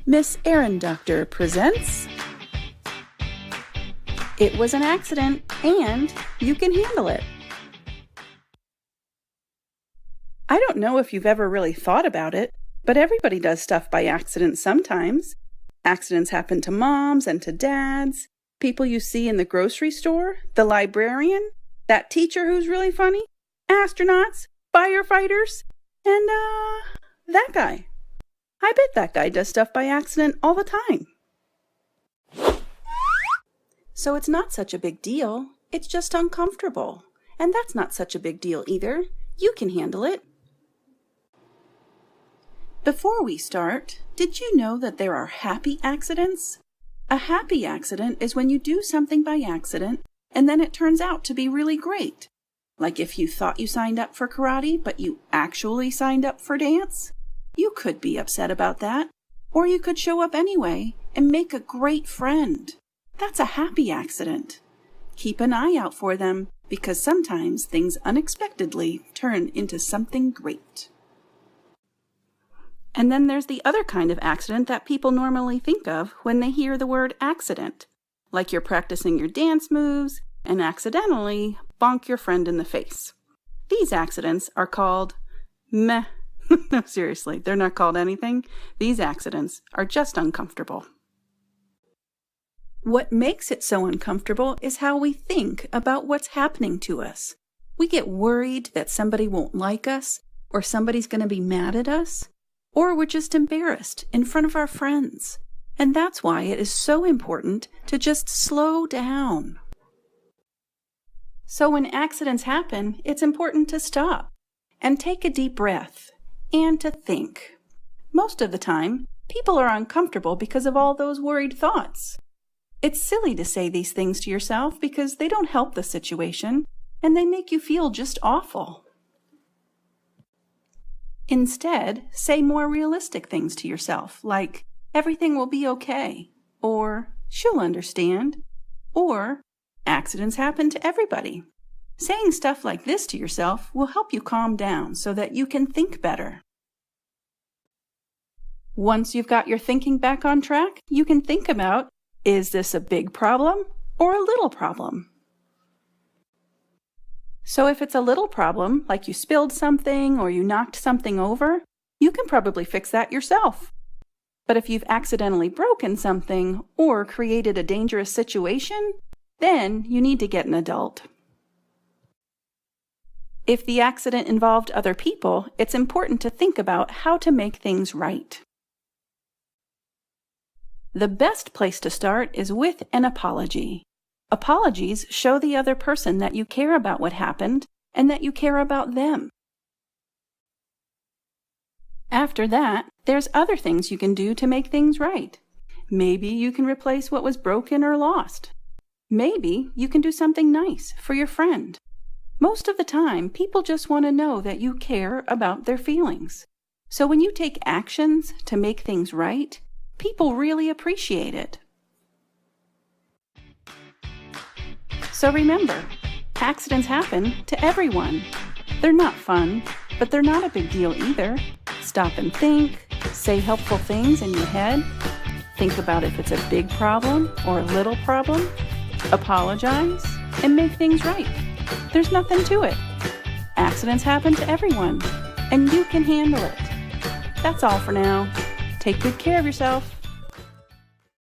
Miss Erin Doctor presents It Was an Accident and You Can Handle It. I don't know if you've ever really thought about it, but everybody does stuff by accident sometimes. Accidents happen to moms and to dads, people you see in the grocery store, the librarian, that teacher who's really funny, astronauts, firefighters, and that guy. I bet that guy does stuff by accident all the time. So it's not such a big deal. It's just uncomfortable. And that's not such a big deal either. You can handle it. Before we start, did you know that there are happy accidents? A happy accident is when you do something by accident and then it turns out to be really great. Like if you thought you signed up for karate, but you actually signed up for dance. You could be upset about that, or you could show up anyway and make a great friend. That's a happy accident. Keep an eye out for them, because sometimes things unexpectedly turn into something great. And then there's the other kind of accident that people normally think of when they hear the word accident, like you're practicing your dance moves and accidentally bonk your friend in the face. These accidents are called meh. No, seriously, they're not called anything. These accidents are just uncomfortable. What makes it so uncomfortable is how we think about what's happening to us. We get worried that somebody won't like us, or somebody's going to be mad at us, or we're just embarrassed in front of our friends. And that's why it is so important to just slow down. So when accidents happen, it's important to stop and take a deep breath. And to think. Most of the time, people are uncomfortable because of all those worried thoughts. It's silly to say these things to yourself because they don't help the situation and they make you feel just awful. Instead, say more realistic things to yourself, like, everything will be okay, or she'll understand, or accidents happen to everybody. Saying stuff like this to yourself will help you calm down so that you can think better. Once you've got your thinking back on track, you can think about, is this a big problem or a little problem? So if it's a little problem, like you spilled something or you knocked something over, you can probably fix that yourself. But if you've accidentally broken something or created a dangerous situation, then you need to get an adult. If the accident involved other people, it's important to think about how to make things right. The best place to start is with an apology. Apologies show the other person that you care about what happened and that you care about them. After that, there's other things you can do to make things right. Maybe you can replace what was broken or lost. Maybe you can do something nice for your friend. Most of the time, people just want to know that you care about their feelings. So when you take actions to make things right, people really appreciate it. So remember, accidents happen to everyone. They're not fun, but they're not a big deal either. Stop and think, say helpful things in your head. Think about if it's a big problem or a little problem. Apologize and make things right. There's nothing to it. Accidents happen to everyone, and you can handle it. That's all for now. Take good care of yourself.